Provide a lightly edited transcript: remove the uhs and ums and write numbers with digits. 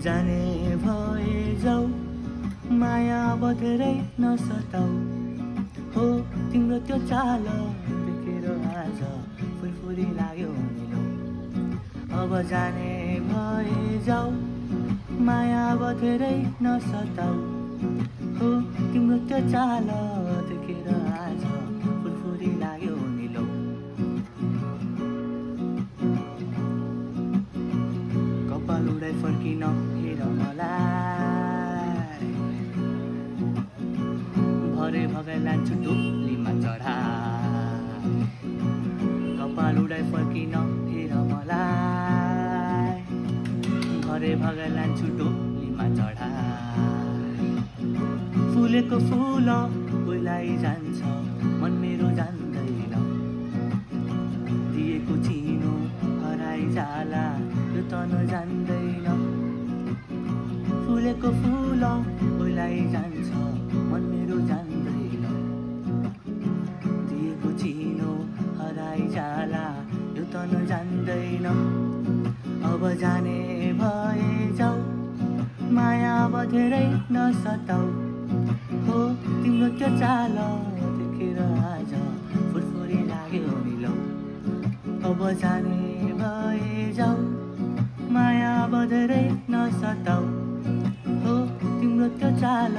जाने भए जाऊ माया बधेरै नसताऊ हो तिम्रो त्यो चाल देखेर आज फुरफुरी लाग्यो निलो अब जाने भए जाऊ माया बधेरै नसताऊ हो तिम्रो त्यो चाल देखेर आज फुरफुरी लाग्यो निलो कपाल उडाइ फर्किन हेर मलाई भरे भगाइ लान्छु टोलीमा चढा कपाल उडाइ फर्किन हेर मलाई भरे भगाइ लान्छु टोलीमा चढा फुलेको फुल कोइलाई जान्छ मन मेरो जान्दैन दिएको चिनो हराइ जाला यो त नजान्दैन फुलेको फुल कोइलाई जान्छ मन मेरो जान्दैन दिएको चिनो हराइ जाला यो त नजान्दैन अब जाने भए जाऊ माया बधेरै नसताऊ हो तिम्रो त्यो चाल देखेर आज फुरफुरी लाग्यो निलो अब जाने भए जाऊ माया बधेरै नसताऊ हो तिम्रो त्यो चाल